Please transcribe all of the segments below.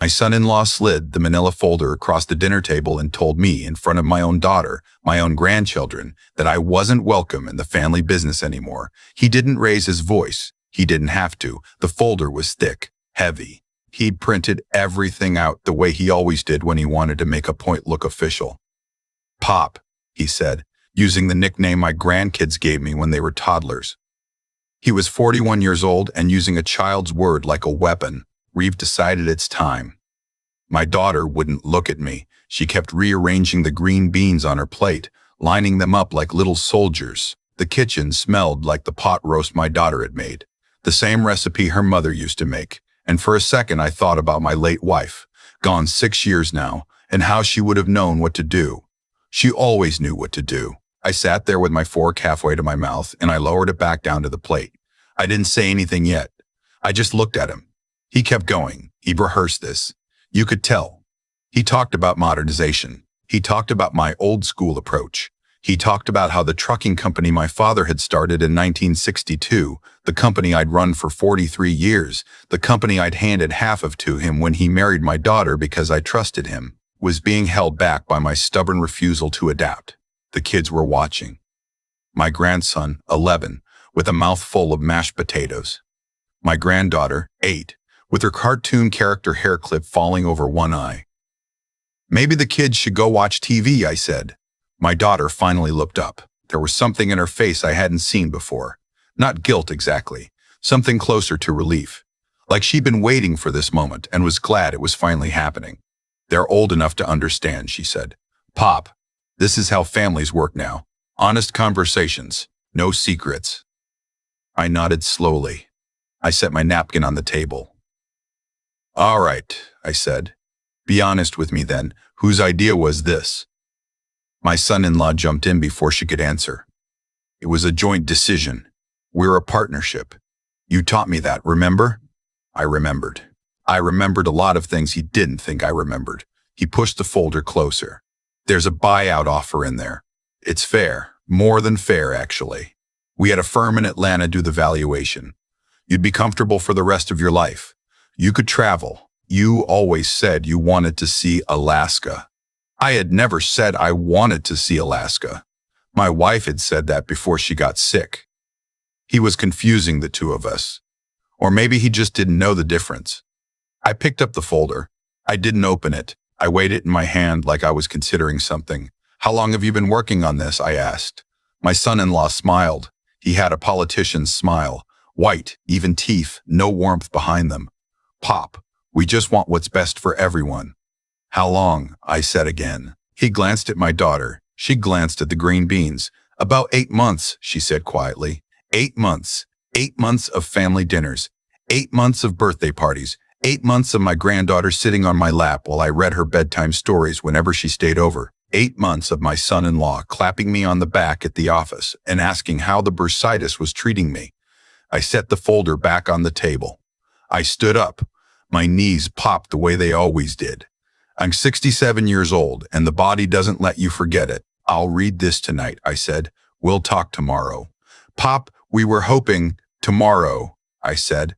My son-in-law slid the manila folder across the dinner table and told me in front of my own daughter, my own grandchildren, that I wasn't welcome in the family business anymore. He didn't raise his voice. He didn't have to. The folder was thick, heavy. He'd printed everything out the way he always did when he wanted to make a point look official. "Pop," he said, using the nickname my grandkids gave me when they were toddlers. He was 41 years old and using a child's word like a weapon. Reeve decided it's time. My daughter wouldn't look at me. She kept rearranging the green beans on her plate, lining them up like little soldiers. The kitchen smelled like the pot roast my daughter had made, the same recipe her mother used to make. And for a second I thought about my late wife, gone 6 years now, and how she would have known what to do. She always knew what to do. I sat there with my fork halfway to my mouth, and I lowered it back down to the plate. I didn't say anything yet. I just looked at him. He kept going. He'd rehearsed this. You could tell. He talked about modernization. He talked about my old school approach. He talked about how the trucking company my father had started in 1962, the company I'd run for 43 years, the company I'd handed half of to him when he married my daughter because I trusted him, was being held back by my stubborn refusal to adapt. The kids were watching. My grandson, 11, with a mouthful of mashed potatoes. My granddaughter, 8, with her cartoon character hair clip falling over one eye. "Maybe the kids should go watch TV," I said. My daughter finally looked up. There was something in her face I hadn't seen before. Not guilt exactly, something closer to relief. Like she'd been waiting for this moment and was glad it was finally happening. "They're old enough to understand," she said. "Pop, this is how families work now. Honest conversations, no secrets." I nodded slowly. I set my napkin on the table. "All right," I said. "Be honest with me then. Whose idea was this?" My son-in-law jumped in before she could answer. "It was a joint decision. We're a partnership. You taught me that, remember?" I remembered. I remembered a lot of things he didn't think I remembered. He pushed the folder closer. "There's a buyout offer in there. It's fair. More than fair, actually. We had a firm in Atlanta do the valuation. You'd be comfortable for the rest of your life. You could travel. You always said you wanted to see Alaska." I had never said I wanted to see Alaska. My wife had said that before she got sick. He was confusing the two of us. Or maybe he just didn't know the difference. I picked up the folder. I didn't open it. I weighed it in my hand like I was considering something. "How long have you been working on this?" I asked. My son-in-law smiled. He had a politician's smile. White, even teeth, no warmth behind them. "Pop, we just want what's best for everyone." "How long?" I said again. He glanced at my daughter. She glanced at the green beans. "About 8 months," she said quietly. 8 months. 8 months of family dinners. 8 months of birthday parties. 8 months of my granddaughter sitting on my lap while I read her bedtime stories whenever she stayed over. 8 months of my son-in-law clapping me on the back at the office and asking how the bursitis was treating me. I set the folder back on the table. I stood up. My knees popped the way they always did. "I'm 67 years old, and the body doesn't let you forget it. I'll read this tonight," I said. "We'll talk tomorrow." "Pop, we were hoping tomorrow," I said.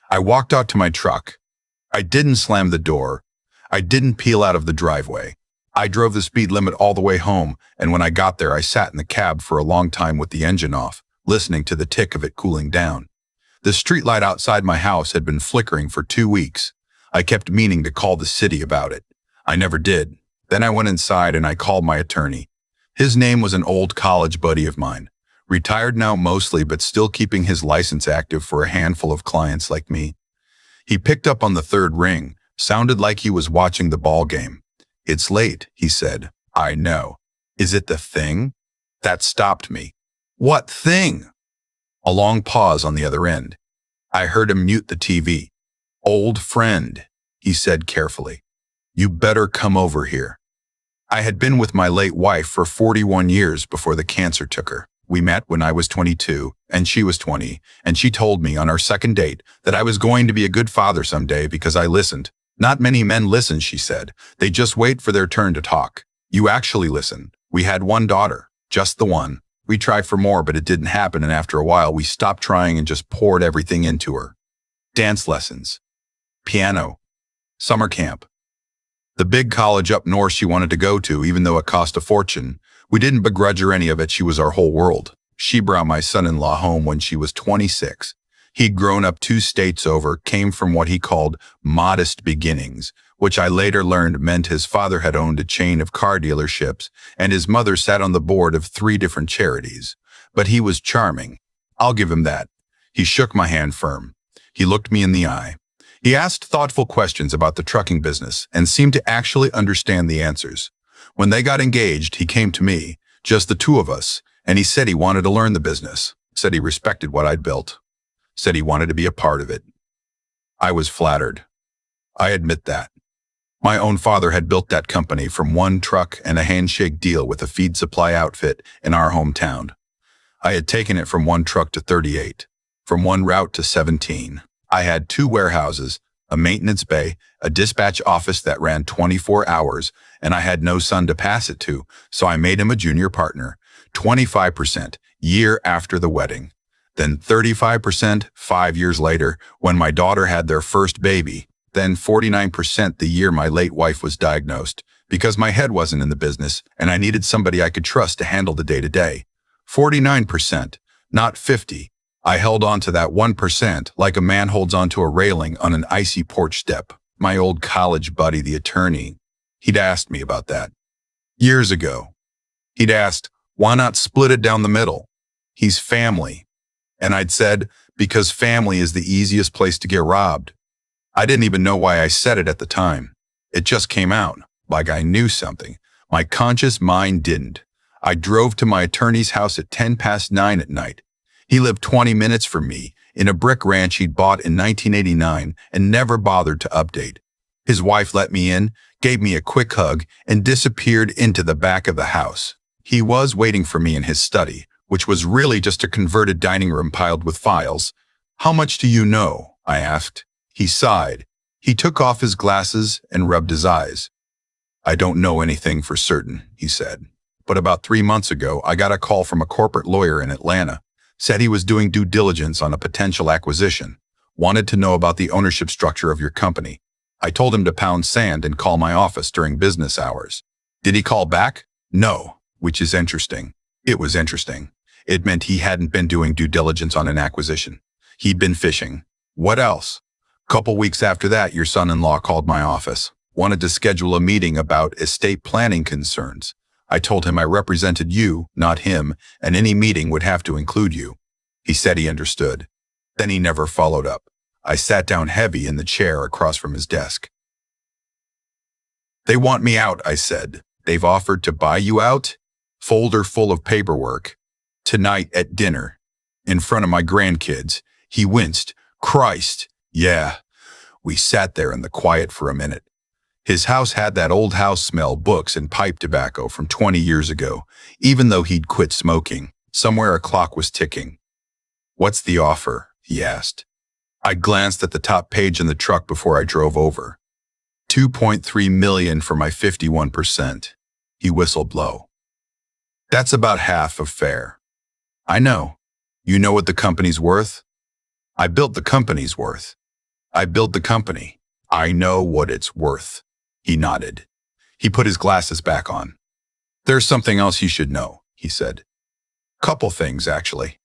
I walked out to my truck. I didn't slam the door. I didn't peel out of the driveway. I drove the speed limit all the way home, and when I got there, I sat in the cab for a long time with the engine off, listening to the tick of it cooling down. The streetlight outside my house had been flickering for 2 weeks. I kept meaning to call the city about it. I never did. Then I went inside and I called my attorney. His name was an old college buddy of mine, retired now mostly but still keeping his license active for a handful of clients like me. He picked up on the third ring, sounded like he was watching the ball game. "It's late," he said. "I know. Is it the thing?" That stopped me. "What thing?" A long pause on the other end. I heard him mute the TV. "Old friend," he said carefully. "You better come over here." I had been with my late wife for 41 years before the cancer took her. We met when I was 22 and she was 20, and she told me on our second date that I was going to be a good father someday because I listened. "Not many men listen," she said. "They just wait for their turn to talk. You actually listen. We had one daughter, just the one. We tried for more, but it didn't happen, and after a while we stopped trying and just poured everything into her. Dance lessons, piano, Summer camp. The big college up north she wanted to go to, even though it cost a fortune. We didn't begrudge her any of it. She was our whole world. She brought my son-in-law home when she was 26. He'd grown up 2 states over, came from what he called modest beginnings, which I later learned meant his father had owned a chain of car dealerships and his mother sat on the board of 3 different charities. But he was charming. I'll give him that. He shook my hand firm. He looked me in the eye. He asked thoughtful questions about the trucking business and seemed to actually understand the answers. When they got engaged, he came to me, just the 2 of us, and he said he wanted to learn the business, said he respected what I'd built, said he wanted to be a part of it. I was flattered. I admit that. My own father had built that company from 1 truck and a handshake deal with a feed supply outfit in our hometown. I had taken it from 1 truck to 38, from 1 route to 17. I had 2 warehouses, a maintenance bay, a dispatch office that ran 24 hours, and I had no son to pass it to, so I made him a junior partner, 25%, year after the wedding. Then 35% 5 years later, when my daughter had their first baby. Then 49% the year my late wife was diagnosed, because my head wasn't in the business and I needed somebody I could trust to handle the day-to-day. 49%, not 50. I held on to that 1% like a man holds onto a railing on an icy porch step. My old college buddy, the attorney, he'd asked me about that. Years ago. He'd asked, why not split it down the middle? He's family. And I'd said, because family is the easiest place to get robbed. I didn't even know why I said it at the time. It just came out, like I knew something. My conscious mind didn't. I drove to my attorney's house at 9:10 at night. He lived 20 minutes from me in a brick ranch he'd bought in 1989 and never bothered to update. His wife let me in, gave me a quick hug, and disappeared into the back of the house. He was waiting for me in his study, which was really just a converted dining room piled with files. How much do you know? I asked. He sighed. He took off his glasses and rubbed his eyes. I don't know anything for certain, he said. But about 3 months ago, I got a call from a corporate lawyer in Atlanta. Said he was doing due diligence on a potential acquisition. Wanted to know about the ownership structure of your company. I told him to pound sand and call my office during business hours. Did he call back? No, which is interesting. It was interesting. It meant he hadn't been doing due diligence on an acquisition. He'd been fishing. What else? Couple weeks after that, your son-in-law called my office. Wanted to schedule a meeting about estate planning concerns. I told him I represented you, not him, and any meeting would have to include you. He said he understood. Then he never followed up. I sat down heavy in the chair across from his desk. They want me out, I said. They've offered to buy you out? Folder full of paperwork. Tonight at dinner. In front of my grandkids. He winced. Christ. Yeah. We sat there in the quiet for a minute. His house had that old house smell, books and pipe tobacco from 20 years ago, even though he'd quit smoking. Somewhere a clock was ticking. What's the offer? He asked. I glanced at the top page in the truck before I drove over. $2.3 million for my 51%. He whistled low. That's about half of fair. I know. You know what the company's worth? I built the company's worth. I built the company. I know what it's worth. He nodded. He put his glasses back on. There's something else you should know, he said. Couple things, actually.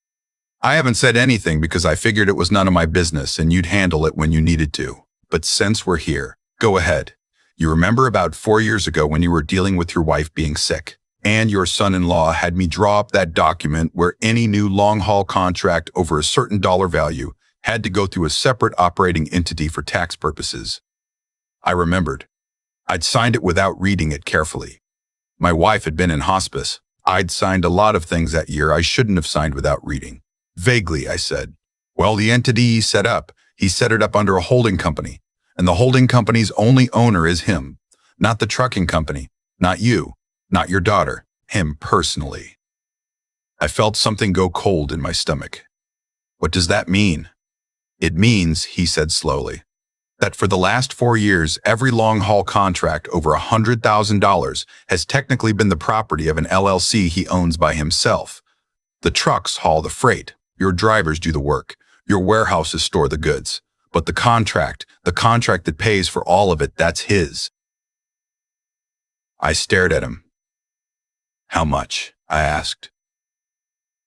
I haven't said anything because I figured it was none of my business and you'd handle it when you needed to. But since we're here, go ahead. You remember about 4 years ago when you were dealing with your wife being sick, and your son-in-law had me draw up that document where any new long-haul contract over a certain dollar value had to go through a separate operating entity for tax purposes. I remembered. I'd signed it without reading it carefully. My wife had been in hospice. I'd signed a lot of things that year I shouldn't have signed without reading. Vaguely, I said. Well, the entity he set it up under a holding company, and the holding company's only owner is him, not the trucking company, not you, not your daughter, him personally. I felt something go cold in my stomach. What does that mean? It means, he said slowly, that for the last 4 years, every long-haul contract over $100,000 has technically been the property of an LLC he owns by himself. The trucks haul the freight, your drivers do the work, your warehouses store the goods, But the contract that pays for all of it, that's his. I stared at him. How much? I asked.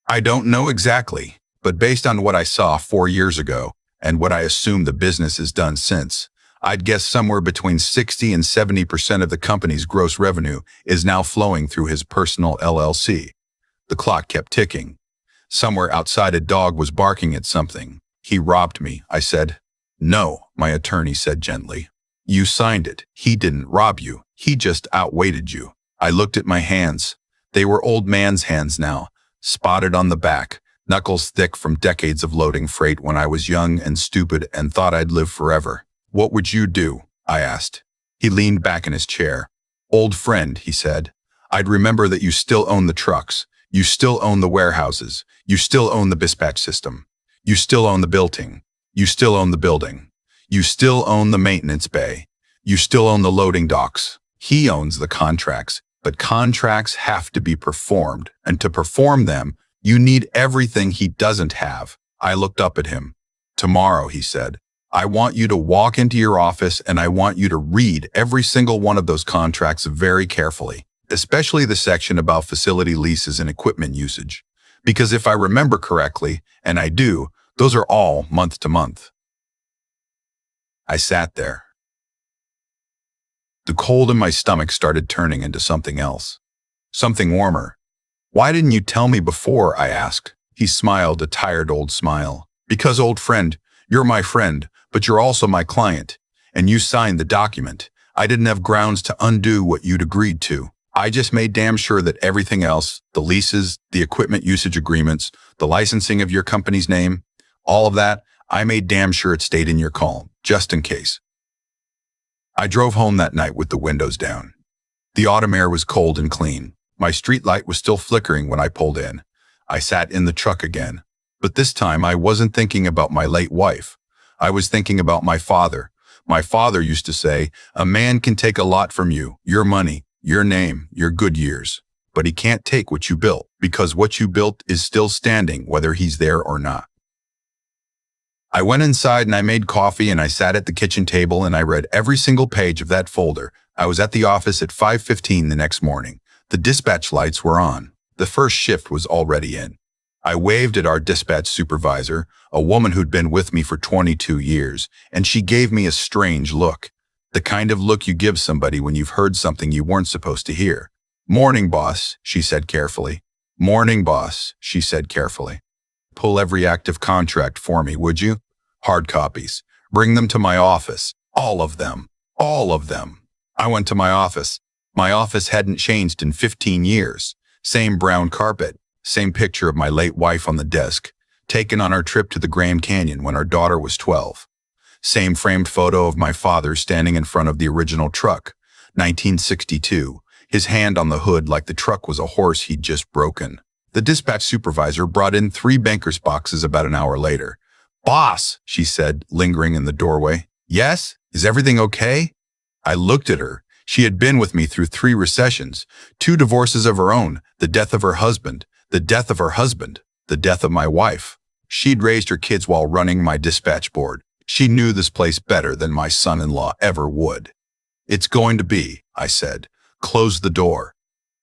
I don't know exactly, but based on what I saw 4 years ago and what I assume the business has done since, I'd guess somewhere between 60 and 70% of the company's gross revenue is now flowing through his personal LLC. The clock kept ticking. Somewhere outside a dog was barking at something. He robbed me, I said. No, my attorney said gently. You signed it. He didn't rob you. He just outweighted you. I looked at my hands. They were old man's hands now, spotted on the back, knuckles thick from decades of loading freight when I was young and stupid and thought I'd live forever. What would you do? I asked. He leaned back in his chair. Old friend, he said. I'd remember that you still own the trucks. You still own the warehouses. You still own the dispatch system. You still own the building. You still own the building. You still own the maintenance bay. You still own the loading docks. He owns the contracts, but contracts have to be performed, and to perform them, you need everything he doesn't have. I looked up at him. Tomorrow, he said, I want you to walk into your office and I want you to read every single one of those contracts very carefully, especially the section about facility leases and equipment usage. Because if I remember correctly, and I do, those are all month to month. I sat there. The cold in my stomach started turning into something else. Something warmer. Why didn't you tell me before? I asked. He smiled a tired old smile. Because, old friend, you're my friend, but you're also my client. And you signed the document. I didn't have grounds to undo what you'd agreed to. I just made damn sure that everything else, the leases, the equipment usage agreements, the licensing of your company's name, all of that, I made damn sure it stayed in your column, just in case. I drove home that night with the windows down. The autumn air was cold and clean. My street light was still flickering when I pulled in. I sat in the truck again. But this time I wasn't thinking about my late wife. I was thinking about my father. My father used to say, a man can take a lot from you, your money, your name, your good years. But he can't take what you built, because what you built is still standing whether he's there or not. I went inside and I made coffee and I sat at the kitchen table and I read every single page of that folder. I was at the office at 5:15 the next morning. The dispatch lights were on. The first shift was already in. I waved at our dispatch supervisor, a woman who'd been with me for 22 years, and she gave me a strange look. The kind of look you give somebody when you've heard something you weren't supposed to hear. Morning, boss, she said carefully. Morning, boss, she said carefully. Pull every active contract for me, would you? Hard copies. Bring them to my office. All of them. All of them. I went to my office. My office hadn't changed in 15 years. Same brown carpet. Same picture of my late wife on the desk, taken on our trip to the Grand Canyon when our daughter was 12. Same framed photo of my father standing in front of the original truck, 1962, his hand on the hood like the truck was a horse he'd just broken. The dispatch supervisor brought in 3 banker's boxes about an hour later. Boss, she said, lingering in the doorway. Yes? Is everything okay? I looked at her. She had been with me through 3 recessions, 2 divorces of her own, the death of her husband, the death of her husband, the death of my wife. She'd raised her kids while running my dispatch board. She knew this place better than my son-in-law ever would. It's going to be, I said. Close the door.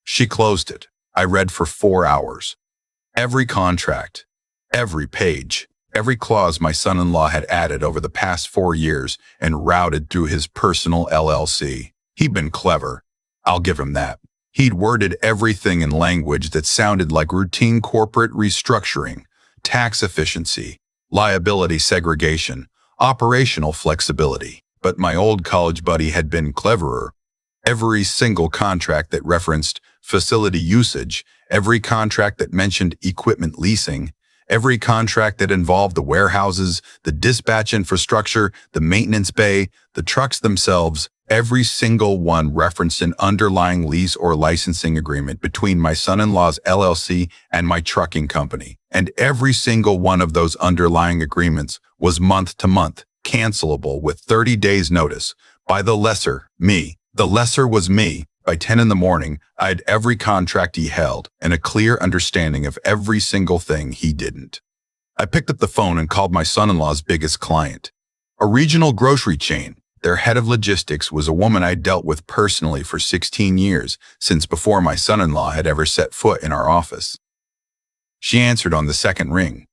She closed it. I read for 4 hours. Every contract, every page, every clause my son-in-law had added over the past 4 years and routed through his personal LLC. He'd been clever. I'll give him that. He'd worded everything in language that sounded like routine corporate restructuring, tax efficiency, liability segregation, operational flexibility. But my old college buddy had been cleverer. Every single contract that referenced facility usage, every contract that mentioned equipment leasing, every contract that involved the warehouses, the dispatch infrastructure, the maintenance bay, the trucks themselves, every single one referenced an underlying lease or licensing agreement between my son-in-law's LLC and my trucking company. And every single one of those underlying agreements was month to month, cancelable with 30 days notice by the lesser, me. The lesser was me. By 10 in the morning, I had every contract he held and a clear understanding of every single thing he didn't. I picked up the phone and called my son-in-law's biggest client. A regional grocery chain. Their head of logistics was a woman I dealt with personally for 16 years, since before my son-in-law had ever set foot in our office. She answered on the second ring.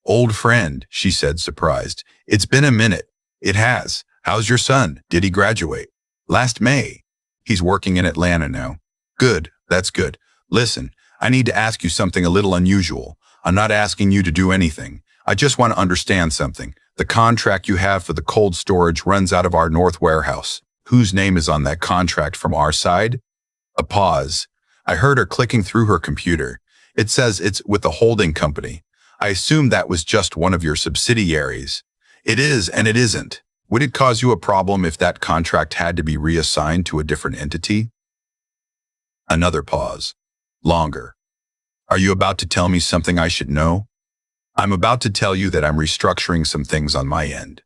"Old friend," she said, surprised. "It's been a minute." "It has. How's your son? Did he graduate?" "Last May. He's working in Atlanta now." "Good. That's good. Listen, I need to ask you something a little unusual. I'm not asking you to do anything. I just want to understand something. The contract you have for the cold storage runs out of our north warehouse. Whose name is on that contract from our side?" A pause. I heard her clicking through her computer. "It says it's with the holding company. I assume that was just one of your subsidiaries." "It is and it isn't. Would it cause you a problem if that contract had to be reassigned to a different entity?" Another pause. Longer. "Are you about to tell me something I should know?" "I'm about to tell you that I'm restructuring some things on my end.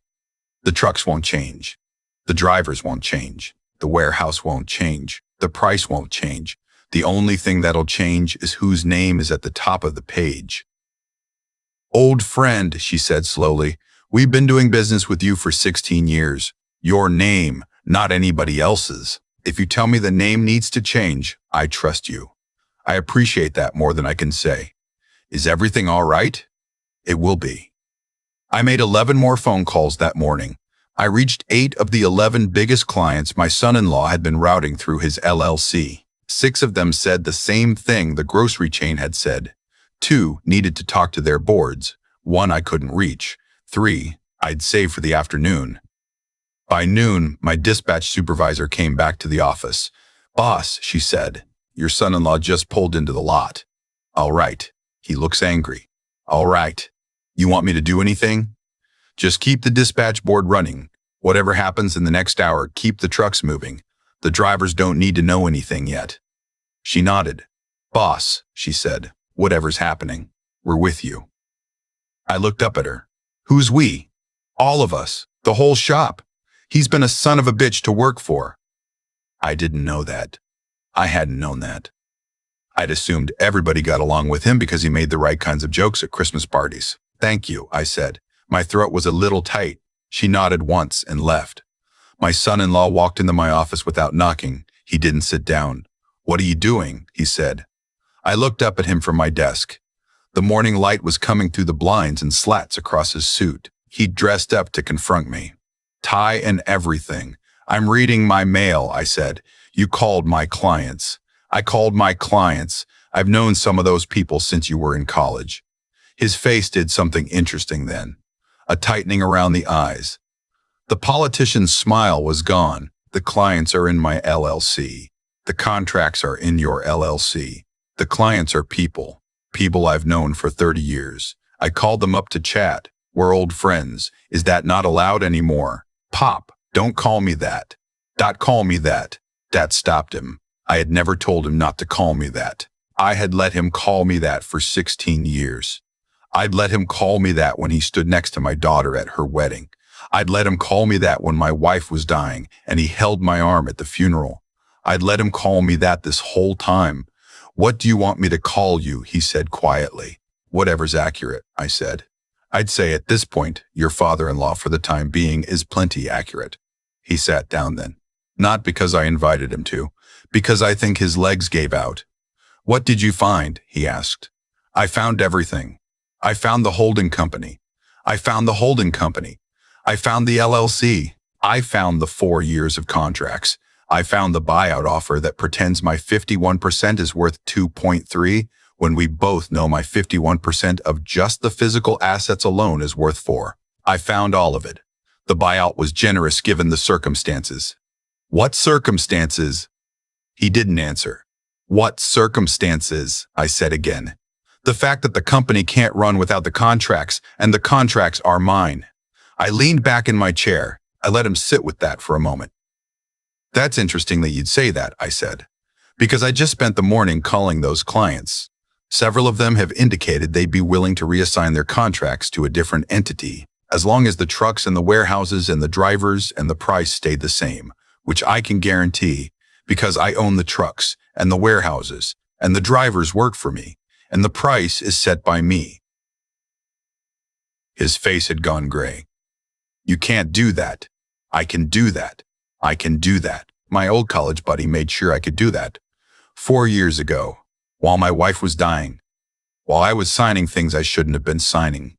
The trucks won't change. The drivers won't change. The warehouse won't change. The price won't change. The only thing that'll change is whose name is at the top of the page." "Old friend," she said slowly, "we've been doing business with you for 16 years. Your name, not anybody else's. If you tell me the name needs to change, I trust you. I appreciate that more than I can say. Is everything all right?" "It will be." I made 11 more phone calls that morning. I reached 8 of the 11 biggest clients my son-in-law had been routing through his LLC. 6 of them said the same thing the grocery chain had said. 2 needed to talk to their boards. 1 I couldn't reach. 3 I'd save for the afternoon. By noon, my dispatch supervisor came back to the office. "Boss," she said, "your son-in-law just pulled into the lot." "All right." He looks angry. "All right. You want me to do anything?" "Just keep the dispatch board running. Whatever happens in the next hour, keep the trucks moving. The drivers don't need to know anything yet." She nodded. "Boss," she said, "whatever's happening, we're with you." I looked up at her. "Who's we?" "All of us. The whole shop. He's been a son of a bitch to work for." I didn't know that. I hadn't known that. I'd assumed everybody got along with him because he made the right kinds of jokes at Christmas parties. "Thank you," I said. My throat was a little tight. She nodded once and left. My son-in-law walked into my office without knocking. He didn't sit down. "What are you doing?" he said. I looked up at him from my desk. The morning light was coming through the blinds and slats across his suit. He'd dressed up to confront me. Tie and everything. "I'm reading my mail," I said. "You called my clients." "I called my clients. I've known some of those people since you were in college." His face did something interesting then. A tightening around the eyes. The politician's smile was gone. "The clients are in my LLC. The contracts are in your LLC. The clients are people. People I've known for 30 years. I called them up to chat. We're old friends. Is that not allowed anymore?" "Pop, don't call me that. Don't call me that." That stopped him. I had never told him not to call me that. I had let him call me that for 16 years. I'd let him call me that when he stood next to my daughter at her wedding. I'd let him call me that when my wife was dying and he held my arm at the funeral. I'd let him call me that this whole time. "What do you want me to call you?" he said quietly. "Whatever's accurate," I said. I'd say at this point, your father-in-law for the time being is plenty accurate. He sat down then. Not because I invited him to, because I think his legs gave out. "What did you find?" he asked. "I found everything. I found the holding company. I found the holding company. I found the LLC. I found the 4 years of contracts. I found the buyout offer that pretends my 51% is worth 2.3 when we both know my 51% of just the physical assets alone is worth 4. I found all of it. The buyout was generous given the circumstances." "What circumstances?" He didn't answer. "What circumstances?" I said again. "The fact that the company can't run without the contracts, and the contracts are mine." I leaned back in my chair. I let him sit with that for a moment. "That's interesting that you'd say that," I said, "because I just spent the morning calling those clients. Several of them have indicated they'd be willing to reassign their contracts to a different entity, as long as the trucks and the warehouses and the drivers and the price stayed the same, which I can guarantee because I own the trucks and the warehouses and the drivers work for me, and the price is set by me." His face had gone gray. You can't do that. I can do that. I can do that. My old college buddy made sure I could do that. 4 years ago, while my wife was dying, while I was signing things I shouldn't have been signing.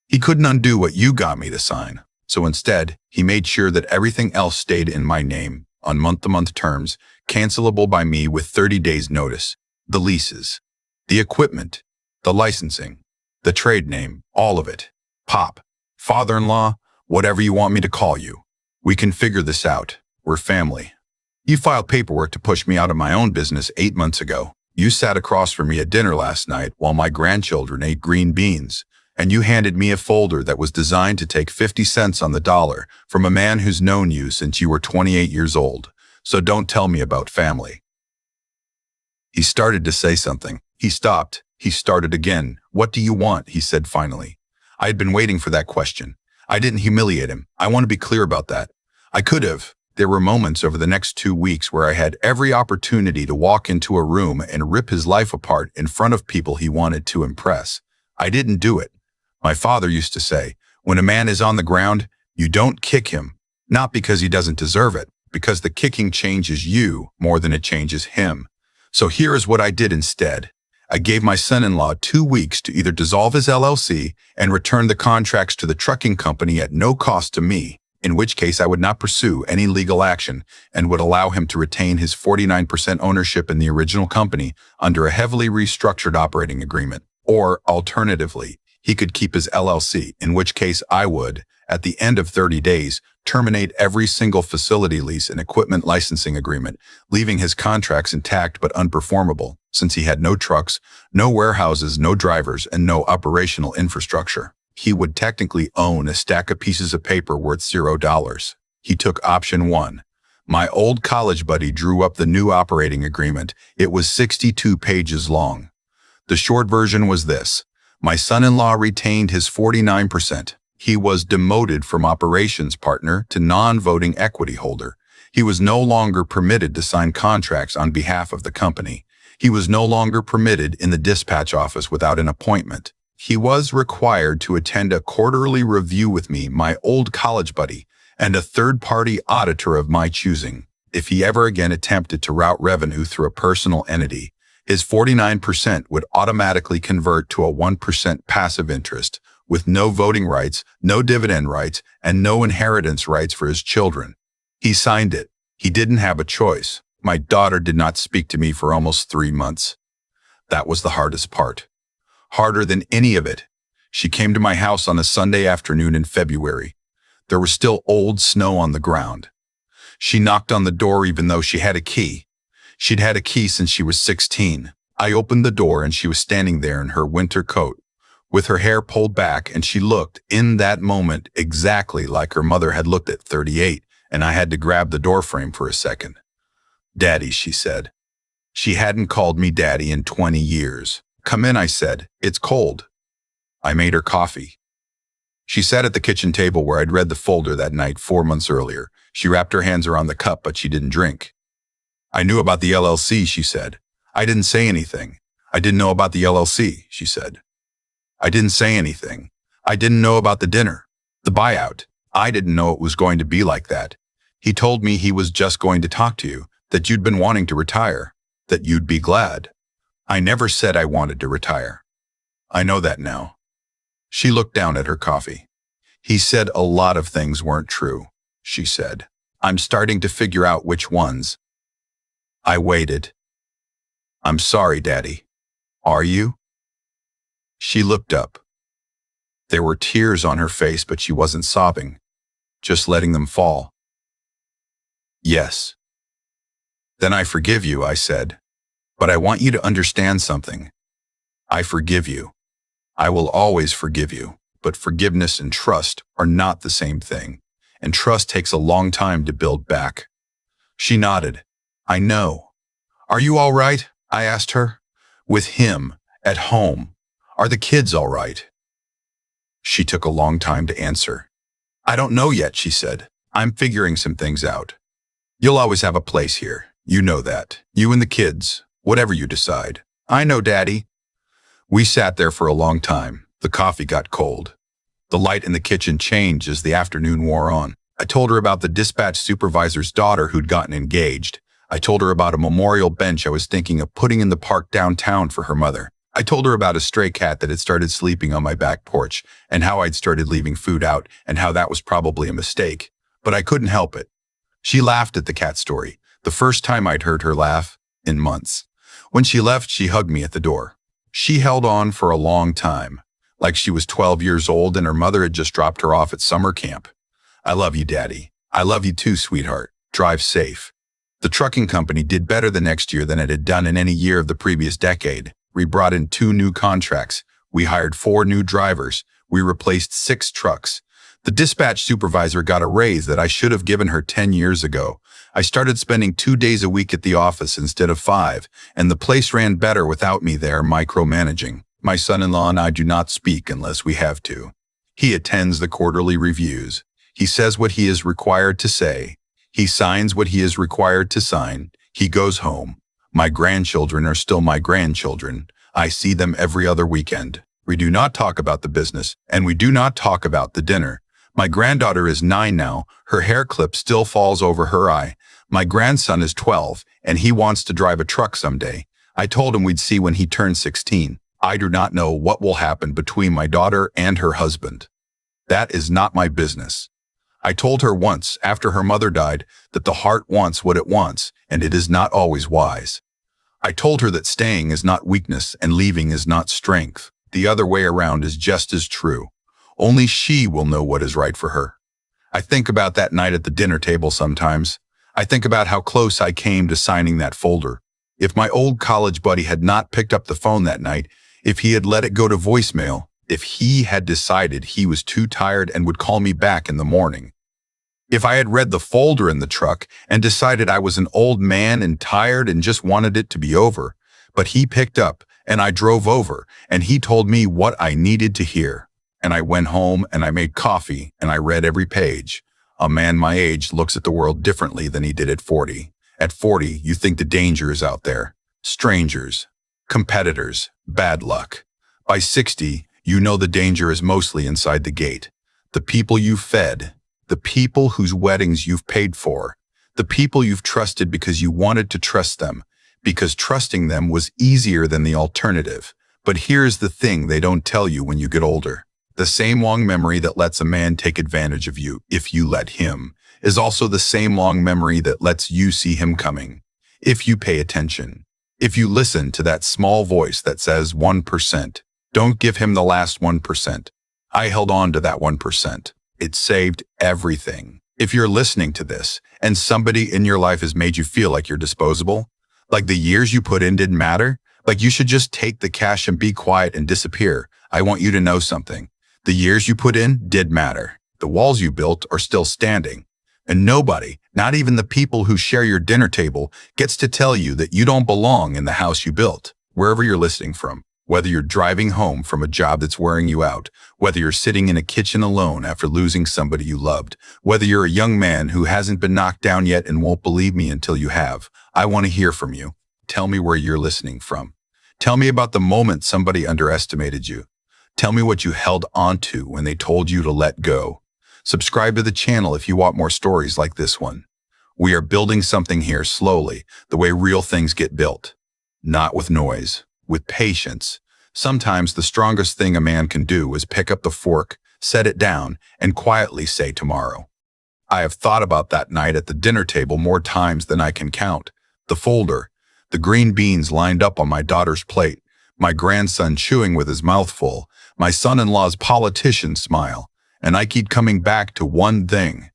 He couldn't undo what you got me to sign. So instead, he made sure that everything else stayed in my name, on month-to-month terms, cancelable by me with 30 days notice. The leases, the equipment, the licensing, the trade name, all of it. Pop, father-in-law, whatever you want me to call you. We can figure this out. We're family. You filed paperwork to push me out of my own business 8 months ago. You sat across from me at dinner last night while my grandchildren ate green beans, and you handed me a folder that was designed to take 50 cents on the dollar from a man who's known you since you were 28 years old. So don't tell me about family. He started to say something. He stopped. He started again. What do you want? He said finally. I had been waiting for that question. I didn't humiliate him. I want to be clear about that. I could have. There were moments over the next 2 weeks where I had every opportunity to walk into a room and rip his life apart in front of people he wanted to impress. I didn't do it. My father used to say, when a man is on the ground, you don't kick him, not because he doesn't deserve it, because the kicking changes you more than it changes him. So here is what I did instead. I gave my son-in-law 2 weeks to either dissolve his LLC and return the contracts to the trucking company at no cost to me, in which case I would not pursue any legal action and would allow him to retain his 49% ownership in the original company under a heavily restructured operating agreement. Or, alternatively, he could keep his LLC, in which case I would, at the end of 30 days, terminate every single facility lease and equipment licensing agreement, leaving his contracts intact but unperformable, since he had no trucks, no warehouses, no drivers, and no operational infrastructure. He would technically own a stack of pieces of paper worth $0. He took option 1. My old college buddy drew up the new operating agreement. It was 62 pages long. The short version was this. My son-in-law retained his 49%. He was demoted from operations partner to non-voting equity holder. He was no longer permitted to sign contracts on behalf of the company. He was no longer permitted in the dispatch office without an appointment. He was required to attend a quarterly review with me, my old college buddy, and a third-party auditor of my choosing. If he ever again attempted to route revenue through a personal entity, his 49% would automatically convert to a 1% passive interest, with no voting rights, no dividend rights, and no inheritance rights for his children. He signed it. He didn't have a choice. My daughter did not speak to me for almost 3 months. That was the hardest part. Harder than any of it. She came to my house on a Sunday afternoon in February. There was still old snow on the ground. She knocked on the door even though she had a key. She'd had a key since she was 16. I opened the door and she was standing there in her winter coat, with her hair pulled back, and she looked, in that moment, exactly like her mother had looked at 38, and I had to grab the doorframe for a second. Daddy, she said. She hadn't called me Daddy in 20 years. Come in, I said. It's cold. I made her coffee. She sat at the kitchen table where I'd read the folder that night 4 months earlier. She wrapped her hands around the cup, but she didn't drink. I knew about the LLC, she said. I didn't say anything. I didn't know about the LLC, she said. I didn't say anything. I didn't know about the dinner, the buyout. I didn't know it was going to be like that. He told me he was just going to talk to you, that you'd been wanting to retire, that you'd be glad. I never said I wanted to retire. I know that now. She looked down at her coffee. He said a lot of things weren't true, she said. I'm starting to figure out which ones. I waited. I'm sorry, Daddy. Are you? She looked up. There were tears on her face, but she wasn't sobbing, just letting them fall. Yes. Then I forgive you, I said. But I want you to understand something. I forgive you. I will always forgive you, but forgiveness and trust are not the same thing, and trust takes a long time to build back. She nodded. I know. Are you all right? I asked her. With him, at home. Are the kids all right? She took a long time to answer. I don't know yet, she said. I'm figuring some things out. You'll always have a place here. You know that. You and the kids. Whatever you decide. I know, Daddy. We sat there for a long time. The coffee got cold. The light in the kitchen changed as the afternoon wore on. I told her about the dispatch supervisor's daughter who'd gotten engaged. I told her about a memorial bench I was thinking of putting in the park downtown for her mother. I told her about a stray cat that had started sleeping on my back porch and how I'd started leaving food out and how that was probably a mistake. But I couldn't help it. She laughed at the cat story, the first time I'd heard her laugh in months. When she left, she hugged me at the door. She held on for a long time, like she was 12 years old and her mother had just dropped her off at summer camp. I love you, Daddy. I love you too, sweetheart. Drive safe. The trucking company did better the next year than it had done in any year of the previous decade. We brought in 2 new contracts. We hired 4 new drivers. We replaced 6 trucks. The dispatch supervisor got a raise that I should have given her 10 years ago. I started spending 2 days a week at the office instead of 5, and the place ran better without me there micromanaging. My son-in-law and I do not speak unless we have to. He attends the quarterly reviews. He says what he is required to say. He signs what he is required to sign. He goes home. My grandchildren are still my grandchildren. I see them every other weekend. We do not talk about the business, and we do not talk about the dinner. My granddaughter is 9 now. Her hair clip still falls over her eye. My grandson is 12, and he wants to drive a truck someday. I told him we'd see when he turns 16. I do not know what will happen between my daughter and her husband. That is not my business. I told her once, after her mother died, that the heart wants what it wants, and it is not always wise. I told her that staying is not weakness and leaving is not strength. The other way around is just as true. Only she will know what is right for her. I think about that night at the dinner table sometimes. I think about how close I came to signing that folder. If my old college buddy had not picked up the phone that night, if he had let it go to voicemail, if he had decided he was too tired and would call me back in the morning. If I had read the folder in the truck and decided I was an old man and tired and just wanted it to be over, but he picked up and I drove over and he told me what I needed to hear. And I went home and I made coffee and I read every page. A man my age looks at the world differently than he did at 40. At 40, you think the danger is out there. Strangers, competitors, bad luck. By 60, you know the danger is mostly inside the gate. The people you've fed, the people whose weddings you've paid for, the people you've trusted because you wanted to trust them, because trusting them was easier than the alternative. But here's the thing they don't tell you when you get older. The same long memory that lets a man take advantage of you, if you let him, is also the same long memory that lets you see him coming. If you pay attention, if you listen to that small voice that says 1%, don't give him the last 1%. I held on to that 1%. It saved everything. If you're listening to this and somebody in your life has made you feel like you're disposable, like the years you put in didn't matter, like you should just take the cash and be quiet and disappear, I want you to know something. The years you put in did matter. The walls you built are still standing. And nobody, not even the people who share your dinner table, gets to tell you that you don't belong in the house you built, wherever you're listening from. Whether you're driving home from a job that's wearing you out, whether you're sitting in a kitchen alone after losing somebody you loved, whether you're a young man who hasn't been knocked down yet and won't believe me until you have, I want to hear from you. Tell me where you're listening from. Tell me about the moment somebody underestimated you. Tell me what you held onto when they told you to let go. Subscribe to the channel if you want more stories like this one. We are building something here slowly, the way real things get built. Not with noise, with patience. Sometimes the strongest thing a man can do is pick up the fork, set it down, and quietly say tomorrow. I have thought about that night at the dinner table more times than I can count. The folder, the green beans lined up on my daughter's plate, my grandson chewing with his mouth full, my son-in-law's politician smile, and I keep coming back to one thing.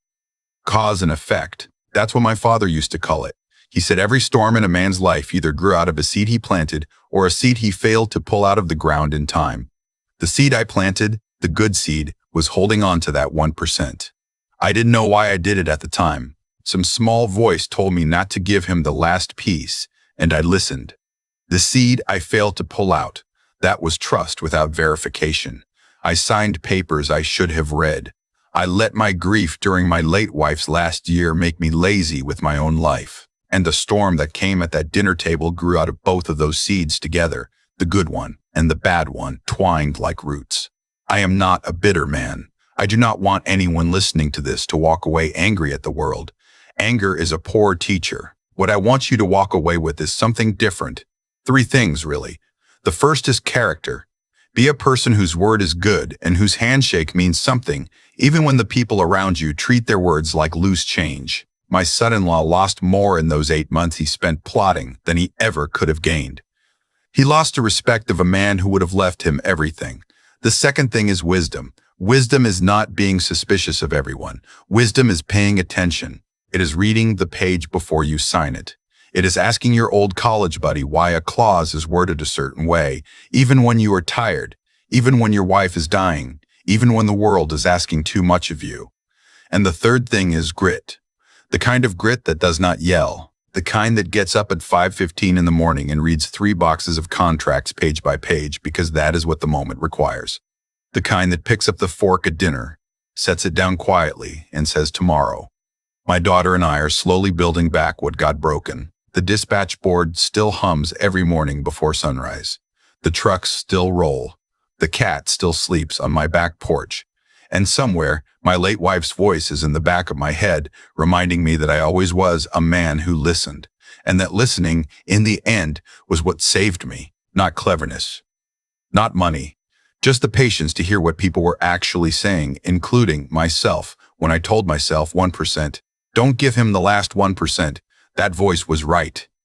Cause and effect. That's what my father used to call it. He said every storm in a man's life either grew out of a seed he planted or a seed he failed to pull out of the ground in time. The seed I planted, the good seed, was holding on to that 1%. I didn't know why I did it at the time. Some small voice told me not to give him the last piece, and I listened. The seed I failed to pull out, that was trust without verification. I signed papers I should have read. I let my grief during my late wife's last year make me lazy with my own life. And the storm that came at that dinner table grew out of both of those seeds together, the good one and the bad one twined like roots. I am not a bitter man. I do not want anyone listening to this to walk away angry at the world. Anger is a poor teacher. What I want you to walk away with is something different. Three things, really. The first is character. Be a person whose word is good and whose handshake means something, even when the people around you treat their words like loose change. My son-in-law lost more in those 8 months he spent plotting than he ever could have gained. He lost the respect of a man who would have left him everything. The second thing is wisdom. Wisdom is not being suspicious of everyone. Wisdom is paying attention. It is reading the page before you sign it. It is asking your old college buddy why a clause is worded a certain way, even when you are tired, even when your wife is dying, even when the world is asking too much of you. And the third thing is grit. The kind of grit that does not yell. The kind that gets up at 5:15 in the morning and reads 3 boxes of contracts page by page because that is what the moment requires. The kind that picks up the fork at dinner, sets it down quietly, and says tomorrow. My daughter and I are slowly building back what got broken. The dispatch board still hums every morning before sunrise. The trucks still roll. The cat still sleeps on my back porch. And somewhere, my late wife's voice is in the back of my head, reminding me that I always was a man who listened, and that listening, in the end, was what saved me, not cleverness, not money, just the patience to hear what people were actually saying, including myself, when I told myself 1%, don't give him the last 1%. That voice was right.